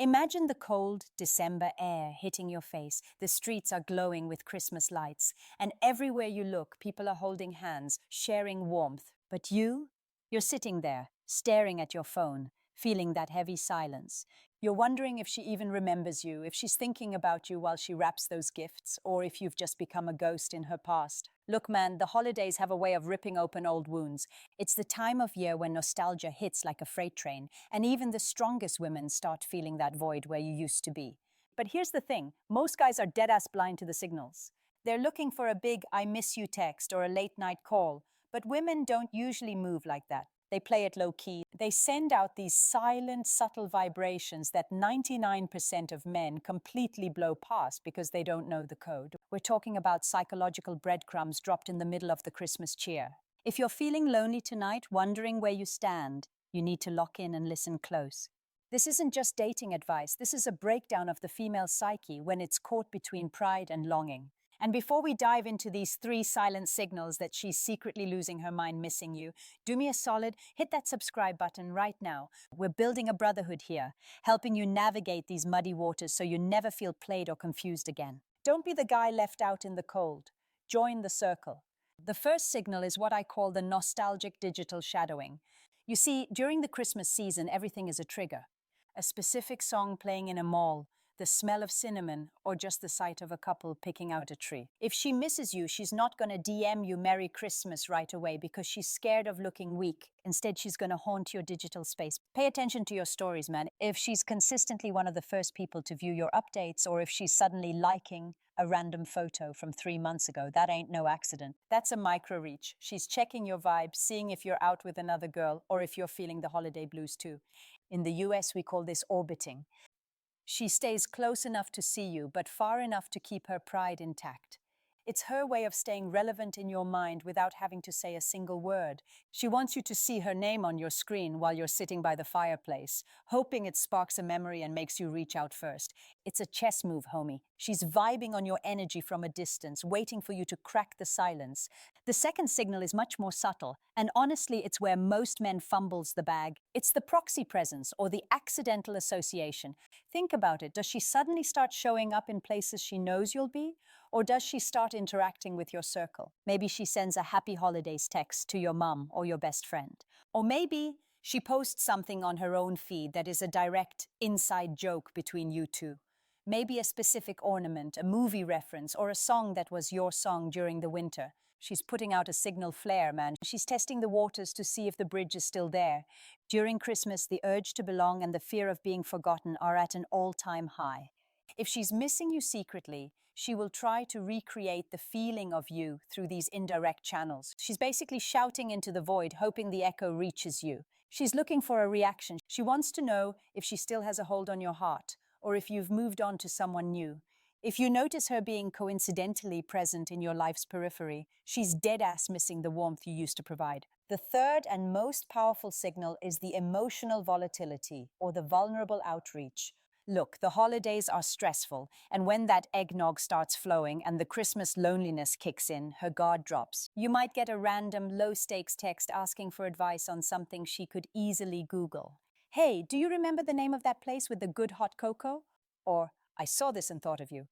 Imagine the cold December air hitting your face. The streets are glowing with Christmas lights, and everywhere you look, people are holding hands, sharing warmth. But you're sitting there, staring at your phone, feeling that heavy silence. You're wondering if she even remembers you, if she's thinking about you while she wraps those gifts, or if you've just become a ghost in her past. Look, man, the holidays have a way of ripping open old wounds. It's the time of year when nostalgia hits like a freight train, and even the strongest women start feeling that void where you used to be. But here's the thing, most guys are dead-ass blind to the signals. They're looking for a big I miss you text or a late night call, but women don't usually move like that. They play it low key. They send out these silent, subtle vibrations that 99% of men completely blow past because they don't know the code. We're talking about psychological breadcrumbs dropped in the middle of the Christmas cheer. If you're feeling lonely tonight, wondering where you stand, you need to lock in and listen close. This isn't just dating advice, this is a breakdown of the female psyche when it's caught between pride and longing. And before we dive into these three silent signals that she's secretly losing her mind missing you, do me a solid, hit that subscribe button right now. We're building a brotherhood here, helping you navigate these muddy waters so you never feel played or confused again. Don't be the guy left out in the cold. Join the circle. The first signal is what I call the nostalgic digital shadowing. You see, during the Christmas season, everything is a trigger. A specific song playing in a mall, the smell of cinnamon, or just the sight of a couple picking out a tree. If she misses you, she's not going to DM you Merry Christmas right away because she's scared of looking weak. Instead, she's going to haunt your digital space. Pay attention to your stories, man. If she's consistently one of the first people to view your updates, or if she's suddenly liking a random photo from 3 months ago, that ain't no accident. That's a micro reach. She's checking your vibe, seeing if you're out with another girl or if you're feeling the holiday blues too. In the US, we call this orbiting. She stays close enough to see you, but far enough to keep her pride intact. It's her way of staying relevant in your mind without having to say a single word. She wants you to see her name on your screen while you're sitting by the fireplace, hoping it sparks a memory and makes you reach out first. It's a chess move, homie. She's vibing on your energy from a distance, waiting for you to crack the silence. The second signal is much more subtle, and honestly, it's where most men fumbles the bag. It's the proxy presence or the accidental association. Think about it. Does she suddenly start showing up in places she knows you'll be? Or does she start interacting with your circle? Maybe she sends a happy holidays text to your mum or your best friend. Or maybe she posts something on her own feed that is a direct inside joke between you two. Maybe a specific ornament, a movie reference, or a song that was your song during the winter. She's putting out a signal flare, man. She's testing the waters to see if the bridge is still there. During Christmas, the urge to belong and the fear of being forgotten are at an all-time high. If she's missing you secretly, she will try to recreate the feeling of you through these indirect channels. She's basically shouting into the void, hoping the echo reaches you. She's looking for a reaction. She wants to know if she still has a hold on your heart, or if you've moved on to someone new. If you notice her being coincidentally present in your life's periphery, she's dead-ass missing the warmth you used to provide. The third and most powerful signal is the emotional volatility, or the vulnerable outreach. Look, the holidays are stressful, and when that eggnog starts flowing and the Christmas loneliness kicks in, her guard drops. You might get a random, low-stakes text asking for advice on something she could easily Google. Hey, do you remember the name of that place with the good hot cocoa? Or, I saw this and thought of you.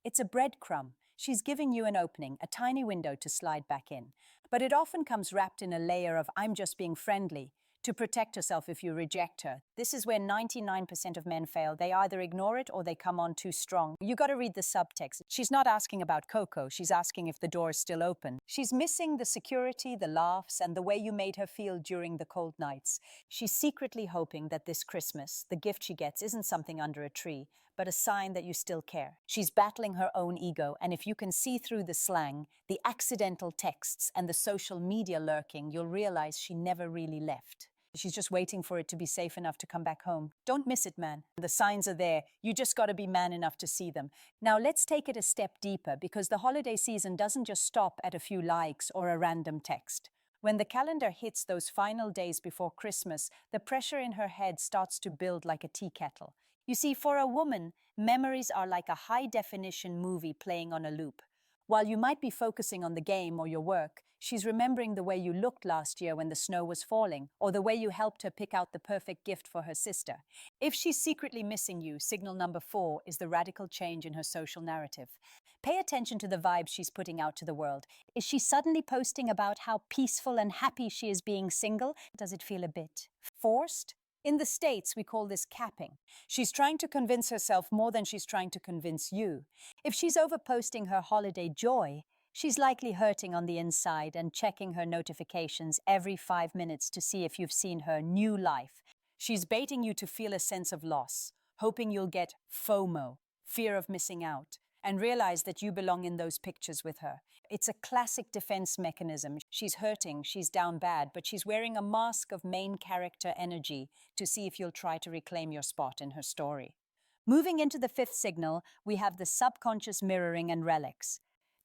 It's a breadcrumb. She's giving you an opening, a tiny window to slide back in. But it often comes wrapped in a layer of I'm just being friendly, to protect herself if you reject her. This is where 99% of men fail. They either ignore it or they come on too strong. You gotta read the subtext. She's not asking about Coco, she's asking if the door is still open. She's missing the security, the laughs, and the way you made her feel during the cold nights. She's secretly hoping that this Christmas, the gift she gets isn't something under a tree, but a sign that you still care. She's battling her own ego, and if you can see through the slang, the accidental texts, and the social media lurking, you'll realize she never really left. She's just waiting for it to be safe enough to come back home. Don't miss it, man. The signs are there. You just got to be man enough to see them. Now let's take it a step deeper because the holiday season doesn't just stop at a few likes or a random text. When the calendar hits those final days before Christmas, the pressure in her head starts to build like a tea kettle. You see, for a woman, memories are like a high-definition movie playing on a loop. While you might be focusing on the game or your work, she's remembering the way you looked last year when the snow was falling, or the way you helped her pick out the perfect gift for her sister. If she's secretly missing you, signal number 4 is the radical change in her social narrative. Pay attention to the vibes she's putting out to the world. Is she suddenly posting about how peaceful and happy she is being single? Does it feel a bit forced? In the States, we call this capping. She's trying to convince herself more than she's trying to convince you. If she's overposting her holiday joy, she's likely hurting on the inside and checking her notifications every 5 minutes to see if you've seen her new life. She's baiting you to feel a sense of loss, hoping you'll get FOMO, fear of missing out, and realize that you belong in those pictures with her. It's a classic defense mechanism. She's hurting, she's down bad, but she's wearing a mask of main character energy to see if you'll try to reclaim your spot in her story. Moving into the 5th signal, we have the subconscious mirroring and relics.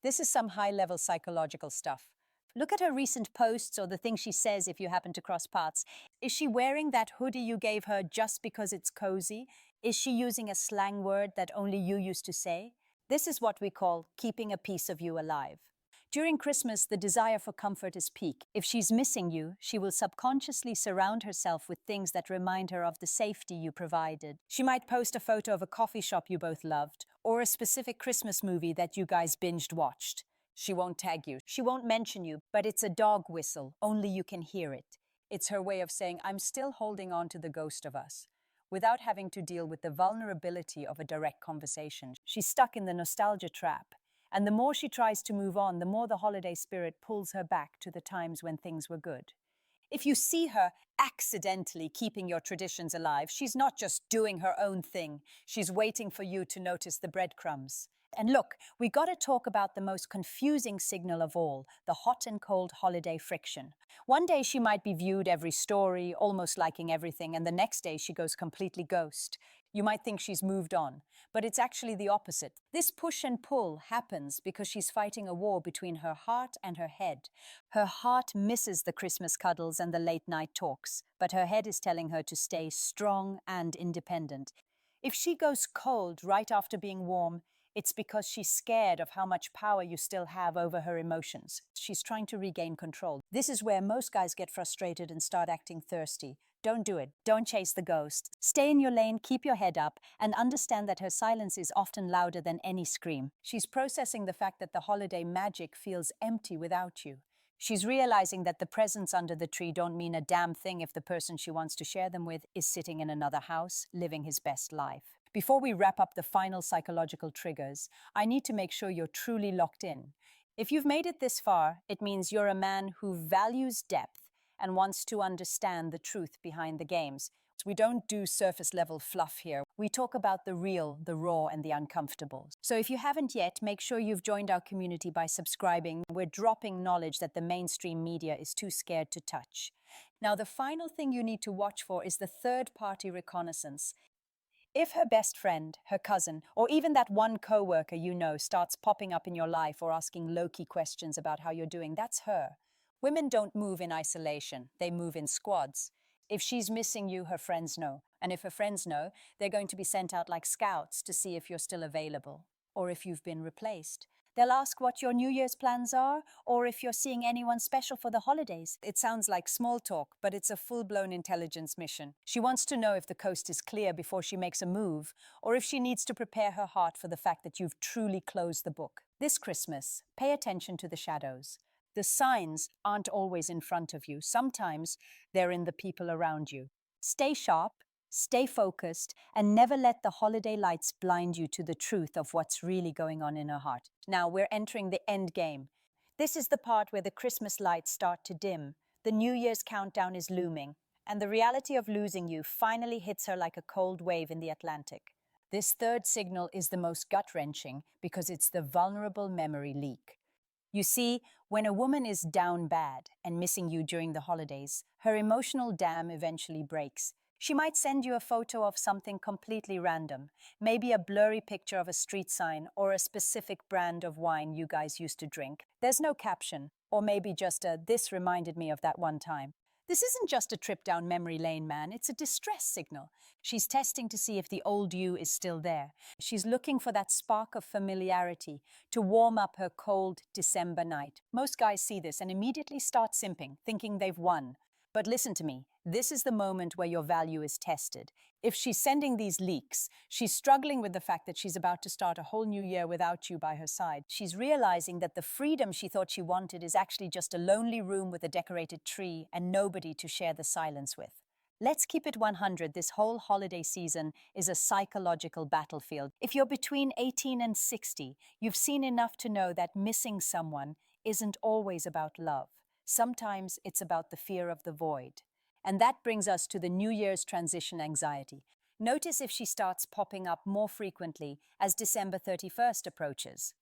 This is some high-level psychological stuff. Look at her recent posts or the things she says if you happen to cross paths. Is she wearing that hoodie you gave her just because it's cozy? Is she using a slang word that only you used to say? This is what we call keeping a piece of you alive. During Christmas, the desire for comfort is peak. If she's missing you, she will subconsciously surround herself with things that remind her of the safety you provided. She might post a photo of a coffee shop you both loved, or a specific Christmas movie that you guys binged watched. She won't tag you. She won't mention you, but it's a dog whistle. Only you can hear it. It's her way of saying, I'm still holding on to the ghost of us, without having to deal with the vulnerability of a direct conversation. She's stuck in the nostalgia trap. And the more she tries to move on, the more the holiday spirit pulls her back to the times when things were good. If you see her accidentally keeping your traditions alive, she's not just doing her own thing. She's waiting for you to notice the breadcrumbs. And look, we gotta talk about the most confusing signal of all, the hot and cold holiday friction. One day she might be viewed every story, almost liking everything, and the next day she goes completely ghost. You might think she's moved on, but it's actually the opposite. This push and pull happens because she's fighting a war between her heart and her head. Her heart misses the Christmas cuddles and the late night talks, but her head is telling her to stay strong and independent. If she goes cold right after being warm, it's because she's scared of how much power you still have over her emotions. She's trying to regain control. This is where most guys get frustrated and start acting thirsty. Don't do it. Don't chase the ghost. Stay in your lane, keep your head up, and understand that her silence is often louder than any scream. She's processing the fact that the holiday magic feels empty without you. She's realizing that the presents under the tree don't mean a damn thing if the person she wants to share them with is sitting in another house, living his best life. Before we wrap up the final psychological triggers, I need to make sure you're truly locked in. If you've made it this far, it means you're a man who values depth and wants to understand the truth behind the games. We don't do surface-level fluff here. We talk about the real, the raw, and the uncomfortable. So if you haven't yet, make sure you've joined our community by subscribing. We're dropping knowledge that the mainstream media is too scared to touch. Now, the final thing you need to watch for is the third-party reconnaissance. If her best friend, her cousin, or even that one coworker you know starts popping up in your life or asking low-key questions about how you're doing, that's her. Women don't move in isolation, they move in squads. If she's missing you, her friends know. And if her friends know, they're going to be sent out like scouts to see if you're still available, or if you've been replaced. They'll ask what your New Year's plans are, or if you're seeing anyone special for the holidays. It sounds like small talk, but it's a full-blown intelligence mission. She wants to know if the coast is clear before she makes a move, or if she needs to prepare her heart for the fact that you've truly closed the book. This Christmas, pay attention to the shadows. The signs aren't always in front of you. Sometimes they're in the people around you. Stay sharp, stay focused, and never let the holiday lights blind you to the truth of what's really going on in her heart. Now we're entering the end game. This is the part where the Christmas lights start to dim. The New Year's countdown is looming, and the reality of losing you finally hits her like a cold wave in the Atlantic. This third signal is the most gut-wrenching because it's the vulnerable memory leak. You see, when a woman is down bad and missing you during the holidays, her emotional dam eventually breaks. She might send you a photo of something completely random, maybe a blurry picture of a street sign or a specific brand of wine you guys used to drink. There's no caption, or maybe just a "this reminded me of that one time." This isn't just a trip down memory lane, man. It's a distress signal. She's testing to see if the old you is still there. She's looking for that spark of familiarity to warm up her cold December night. Most guys see this and immediately start simping, thinking they've won. But listen to me, this is the moment where your value is tested. If she's sending these leaks, she's struggling with the fact that she's about to start a whole new year without you by her side. She's realizing that the freedom she thought she wanted is actually just a lonely room with a decorated tree and nobody to share the silence with. Let's keep it 100. This whole holiday season is a psychological battlefield. If you're between 18 and 60, you've seen enough to know that missing someone isn't always about love. Sometimes it's about the fear of the void. And that brings us to the New Year's transition anxiety. Notice if she starts popping up more frequently as December 31st approaches.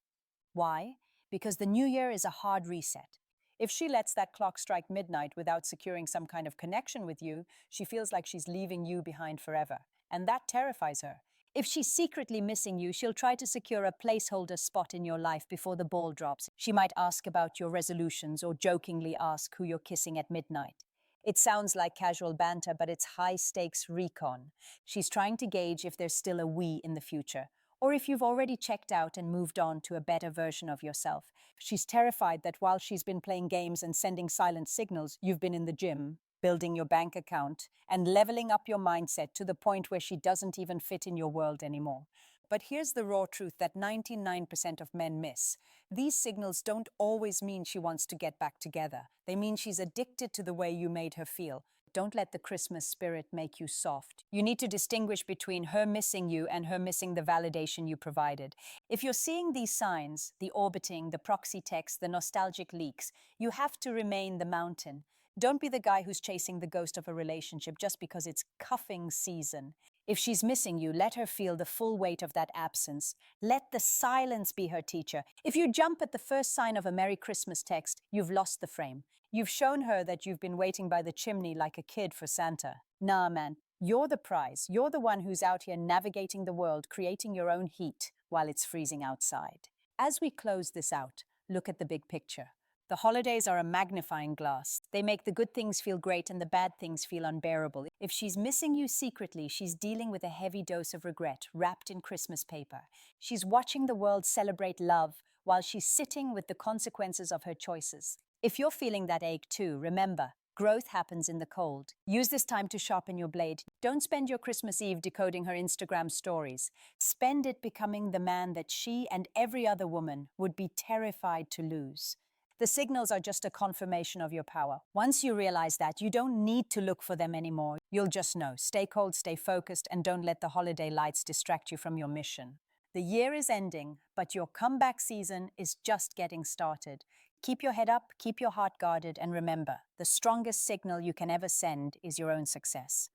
Why? Because the New Year is a hard reset. If she lets that clock strike midnight without securing some kind of connection with you, she feels like she's leaving you behind forever. And that terrifies her. If she's secretly missing you, she'll try to secure a placeholder spot in your life before the ball drops. She might ask about your resolutions or jokingly ask who you're kissing at midnight. It sounds like casual banter, but it's high-stakes recon. She's trying to gauge if there's still a we in the future, or if you've already checked out and moved on to a better version of yourself. She's terrified that while she's been playing games and sending silent signals, you've been in the gym, building your bank account, and leveling up your mindset to the point where she doesn't even fit in your world anymore. But here's the raw truth that 99% of men miss. These signals don't always mean she wants to get back together. They mean she's addicted to the way you made her feel. Don't let the Christmas spirit make you soft. You need to distinguish between her missing you and her missing the validation you provided. If you're seeing these signs, the orbiting, the proxy text, the nostalgic leaks, you have to remain the mountain. Don't be the guy who's chasing the ghost of a relationship just because it's cuffing season. If she's missing you, let her feel the full weight of that absence. Let the silence be her teacher. If you jump at the first sign of a Merry Christmas text, you've lost the frame. You've shown her that you've been waiting by the chimney like a kid for Santa. Nah, man, you're the prize. You're the one who's out here navigating the world, creating your own heat while it's freezing outside. As we close this out, look at the big picture. The holidays are a magnifying glass. They make the good things feel great and the bad things feel unbearable. If she's missing you secretly, she's dealing with a heavy dose of regret wrapped in Christmas paper. She's watching the world celebrate love while she's sitting with the consequences of her choices. If you're feeling that ache too, remember, growth happens in the cold. Use this time to sharpen your blade. Don't spend your Christmas Eve decoding her Instagram stories. Spend it becoming the man that she and every other woman would be terrified to lose. The signals are just a confirmation of your power. Once you realize that, you don't need to look for them anymore. You'll just know. Stay cold, stay focused, and don't let the holiday lights distract you from your mission. The year is ending, but your comeback season is just getting started. Keep your head up, keep your heart guarded, and remember, the strongest signal you can ever send is your own success.